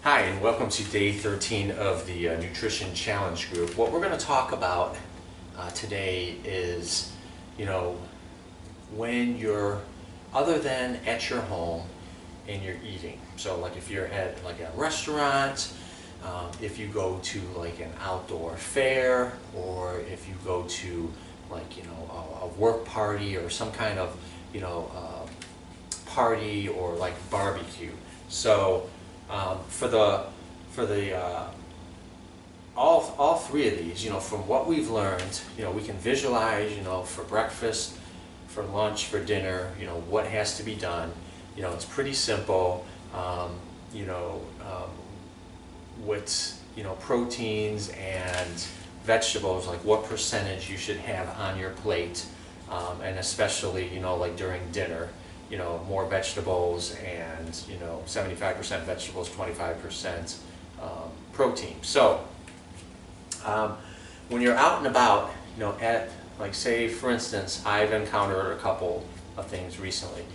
Hi, and welcome to day 13 of the Nutrition Challenge Group. What we're going to talk about today is, when you're, other than at your home and you're eating. So like if you're at like a restaurant, if you go to like an outdoor fair, or if you go to like, a work party or some kind of, party or like barbecue. So for the all three of these, from what we've learned, we can visualize, for breakfast, for lunch, for dinner, what has to be done. It's pretty simple. What proteins and vegetables, like what percentage you should have on your plate, and especially like during dinner. More vegetables and 75% vegetables, 25% protein. So when you're out and about, at, like, say for instance, I've encountered a couple of things recently.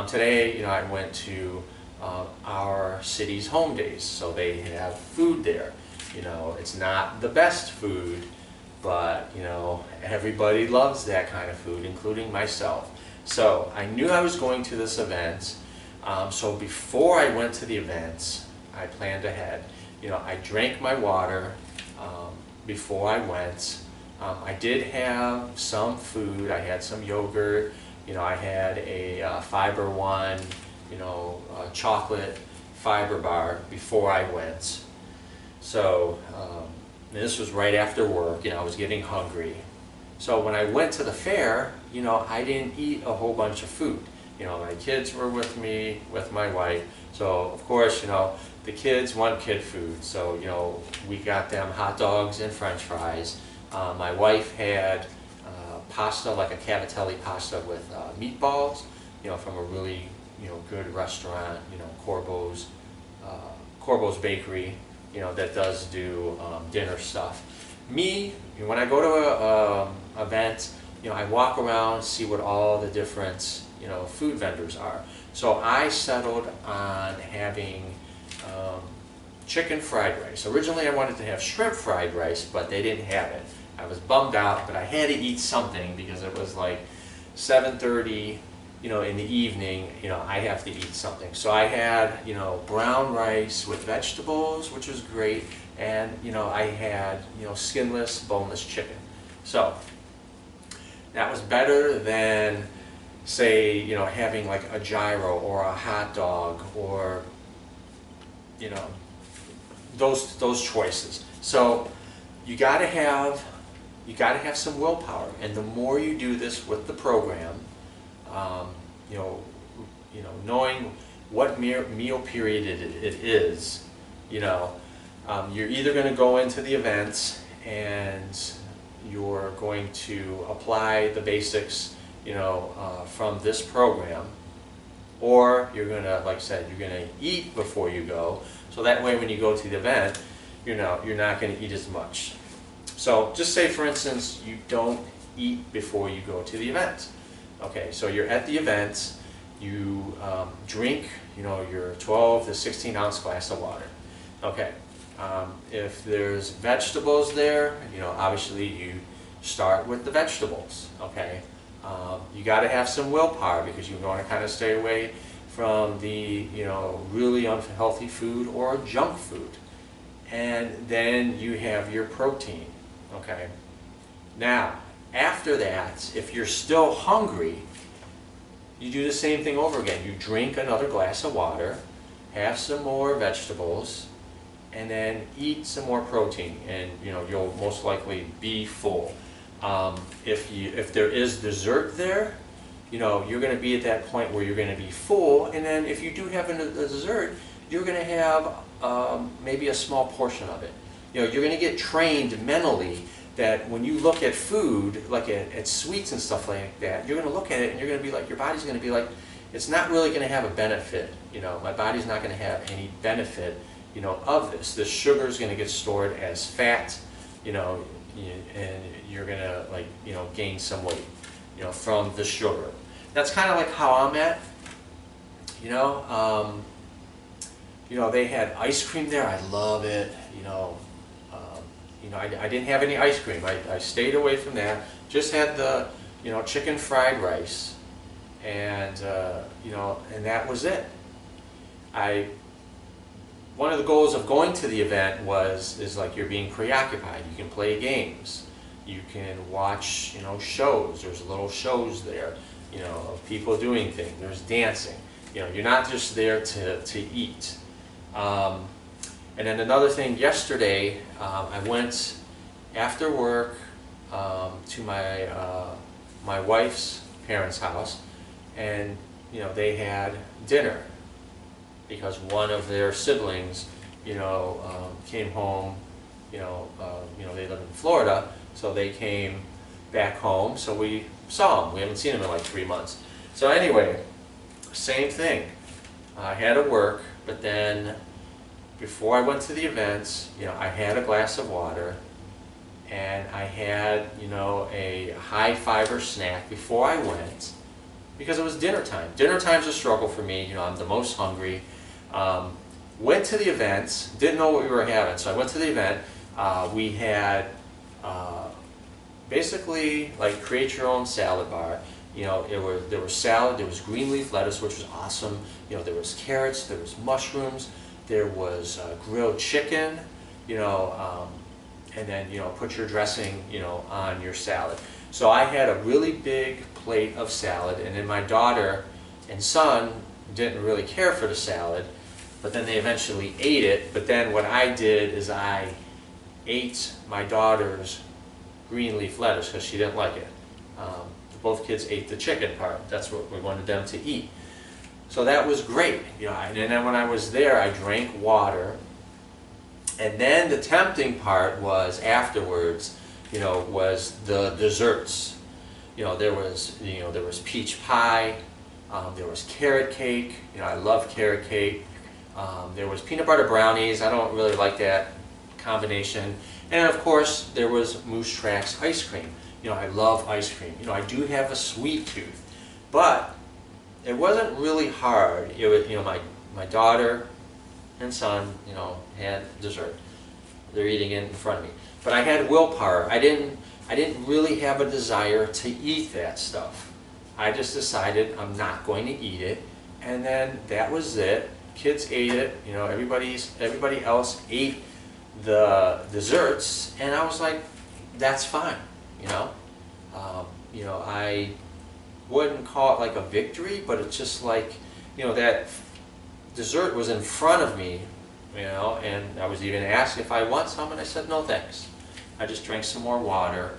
Today, I went to our city's home days, so they have food there. It's not the best food, but everybody loves that kind of food, including myself. So I knew I was going to this event, so before I went to the event, I planned ahead. I drank my water before I went. I did have some food. I had some yogurt. I had a Fiber One, chocolate fiber bar before I went. So this was right after work. I was getting hungry. So when I went to the fair, I didn't eat a whole bunch of food. My kids were with me, with my wife. So of course, the kids want kid food. So, we got them hot dogs and French fries. My wife had pasta, like a cavatelli pasta with meatballs, from a really, good restaurant, Corbo's Bakery, that does do dinner stuff. Me, when I go to a event, I walk around, see what all the different, food vendors are. So I settled on having chicken fried rice. Originally I wanted to have shrimp fried rice, but they didn't have it. I was bummed out, but I had to eat something because it was like 7:30, in the evening. I have to eat something. So I had, brown rice with vegetables, which was great, and I had, skinless, boneless chicken. So that was better than, say, having like a gyro or a hot dog, or those choices. So you got to have some willpower, and the more you do this with the program, knowing what meal period it is, you're either going to go into the events and you're going to apply the basics, from this program, or you're going to, like I said, you're going to eat before you go. So that way, when you go to the event, you're not going to eat as much. So just say, for instance, you don't eat before you go to the event. Okay, so you're at the event, you drink, your 12 to 16 ounce glass of water. Okay, if there's vegetables there, obviously you start with the vegetables. Okay, you got to have some willpower because you want to kind of stay away from the really unhealthy food or junk food. And then you have your protein. Okay, now after that, if you're still hungry, you do the same thing over again. You drink another glass of water, have some more vegetables, and then eat some more protein, and you'll most likely be full. If there is dessert there, you're going to be at that point where you're going to be full, and then if you do have a dessert, you're going to have maybe a small portion of it. You're going to get trained mentally that when you look at food, like at sweets and stuff like that, you're going to look at it and you're going to be like, your body's going to be like, it's not really going to have a benefit. My body's not going to have any benefit, of this. The sugar is going to get stored as fat, and you're going to, like, gain some weight, from the sugar. That's kind of like how I'm at. They had ice cream there. I love it. I didn't have any ice cream. I stayed away from that. Just had the, chicken fried rice, and and that was it. One of the goals of going to the event is like you're being preoccupied. You can play games. You can watch, shows. There's little shows there, of people doing things. There's dancing. You're not just there to eat. And then another thing, yesterday, I went after work to my wife's parents' house, and they had dinner because one of their siblings, came home. They live in Florida, so they came back home. So we saw them. We haven't seen them in like 3 months. So anyway, same thing. I had to work, but then before I went to the events, I had a glass of water, and I had, a high fiber snack before I went, because it was dinner time. Dinner time's a struggle for me. I'm the most hungry. Went to the events, didn't know what we were having, so I went to the event. We had basically like create your own salad bar. There was salad, there was green leaf lettuce, which was awesome. There was carrots, there was mushrooms, there was grilled chicken, and then put your dressing on your salad. So I had a really big plate of salad, and then my daughter and son didn't really care for the salad, but then they eventually ate it. But then what I did is I ate my daughter's green leaf lettuce because she didn't like it. Both kids ate the chicken part. That's what we wanted them to eat. So that was great. And then when I was there, I drank water. And then the tempting part was afterwards, was the desserts. There was peach pie, there was carrot cake. I love carrot cake. There was peanut butter brownies. I don't really like that combination. And of course, there was Moose Tracks ice cream. I love ice cream. I do have a sweet tooth, but it wasn't really hard. It was, my daughter and son, had dessert. They're eating it in front of me. But I had willpower. I didn't really have a desire to eat that stuff. I just decided I'm not going to eat it, and then that was it. Kids ate it. Everybody else ate the desserts, and I was like, that's fine. I wouldn't call it like a victory, but it's just like, that dessert was in front of me, and I was even asked if I want some, and I said no thanks. I just drank some more water.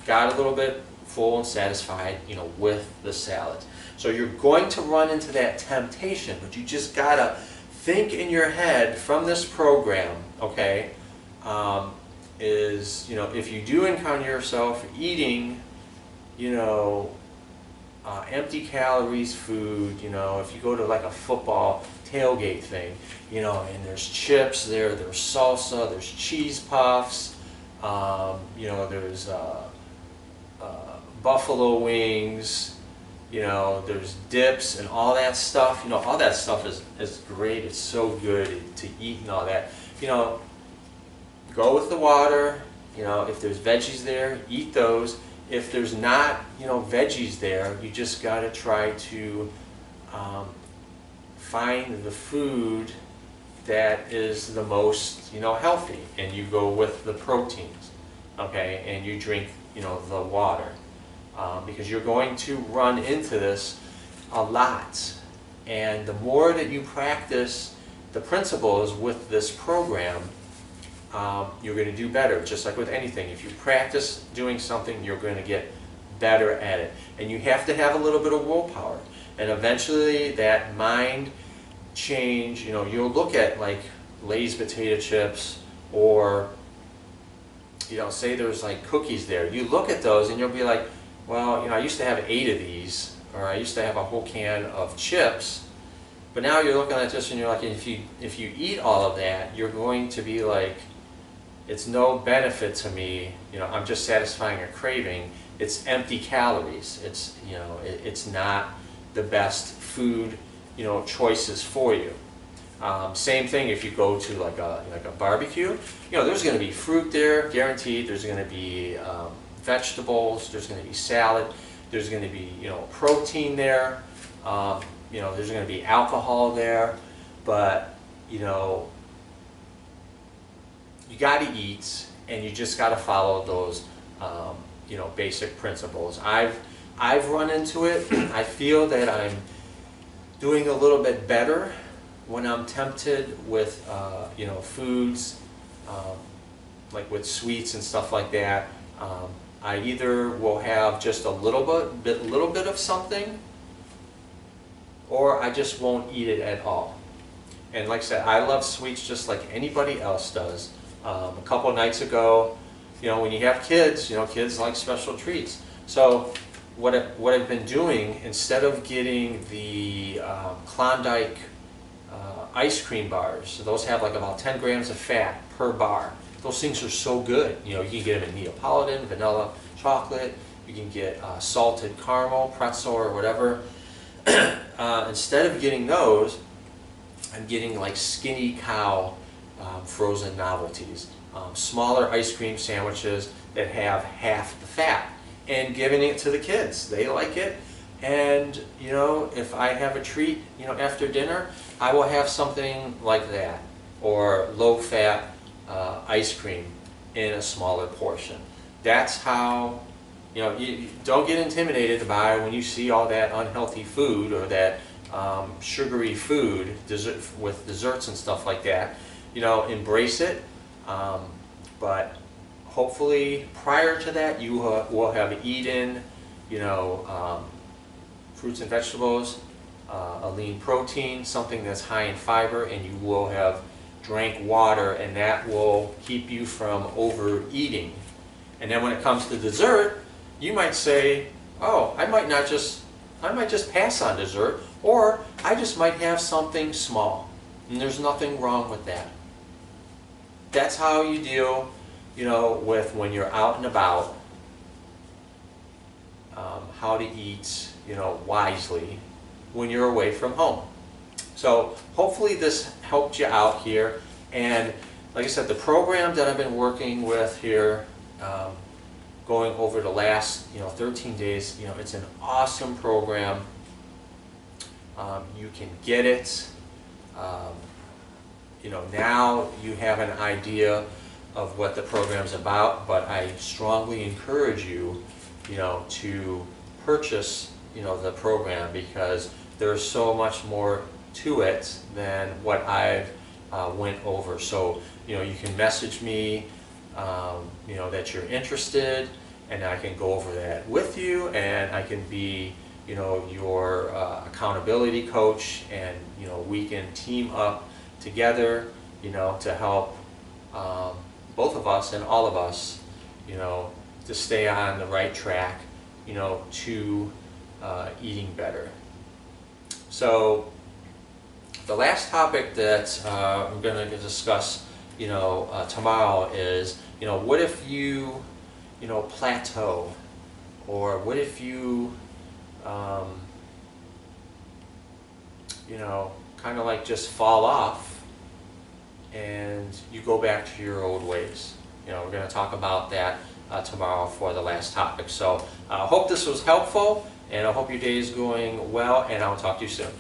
Got a little bit full and satisfied, with the salad. So you're going to run into that temptation, but you just gotta think in your head from this program, okay, if you do encounter yourself eating, empty calories food, if you go to like a football tailgate thing, and there's chips there's salsa, there's cheese puffs, there's buffalo wings, there's dips and all that stuff. All that stuff is great. It's so good to eat and all that. Go with the water. If there's veggies there, eat those. If there's not, veggies there, you just got to try to find the food that is the most, healthy, and you go with the proteins, okay, and you drink, the water, because you're going to run into this a lot, and the more that you practice the principles with this program, you're going to do better. Just like with anything, if you practice doing something, you're going to get better at it. And you have to have a little bit of willpower. And eventually that mind change, you'll look at like Lay's potato chips, or say there's like cookies there. You look at those and you'll be like, well, I used to have 8 of these, or I used to have a whole can of chips. But now you're looking at this and you're like, if you eat all of that, you're going to be like, it's no benefit to me. I'm just satisfying a craving. It's empty calories. It's it's not the best food choices for you. Same thing if you go to like a barbecue. You know, there's going to be fruit there, guaranteed. There's going to be vegetables. There's going to be salad. There's going to be, you know, protein there. You know, there's going to be alcohol there. But, you know, you got to eat, and you just got to follow those, you know, basic principles. I've run into it. I feel that I'm doing a little bit better when I'm tempted with, you know, foods, like with sweets and stuff like that. I either will have just a little bit of something, or I just won't eat it at all. And like I said, I love sweets just like anybody else does. A couple of nights ago, you know, when you have kids, you know, kids like special treats. So what I've been doing, instead of getting the Klondike ice cream bars, so those have like about 10 grams of fat per bar. Those things are so good. You know, you can get them in Neapolitan, vanilla, chocolate. You can get salted caramel, pretzel, or whatever. Instead of getting those, I'm getting like Skinny Cow frozen novelties, smaller ice cream sandwiches that have half the fat, and giving it to the kids. They like it. And, you know, if I have a treat, you know, after dinner, I will have something like that, or low-fat ice cream in a smaller portion. That's how, you know, you don't get intimidated by when you see all that unhealthy food or that sugary food, with desserts and stuff like that. You know, embrace it. But hopefully, prior to that, you will have eaten, you know, fruits and vegetables, a lean protein, something that's high in fiber, and you will have drank water, and that will keep you from overeating. And then when it comes to dessert, you might say, oh, I might just pass on dessert, or I just might have something small. And there's nothing wrong with that. That's how you deal, you know, with when you're out and about, how to eat, you know, wisely when you're away from home. So hopefully this helped you out here. And like I said, the program that I've been working with here, going over the last, you know, 13 days, you know, it's an awesome program. You can get it. You know, now you have an idea of what the program's about, but I strongly encourage you, you know, to purchase, you know, the program, because there's so much more to it than what I've went over. So, you know, you can message me, you know, that you're interested, and I can go over that with you, and I can be, you know, your accountability coach, and, you know, we can team up together, you know, to help both of us and all of us, you know, to stay on the right track, you know, to eating better. So the last topic that I'm going to discuss, you know, tomorrow is, you know, what if you, you know, plateau, or what if you, you know, kind of like just fall off and you go back to your old ways. You know, we're going to talk about that tomorrow for the last topic. So I hope this was helpful, and I hope your day is going well, and I'll talk to you soon.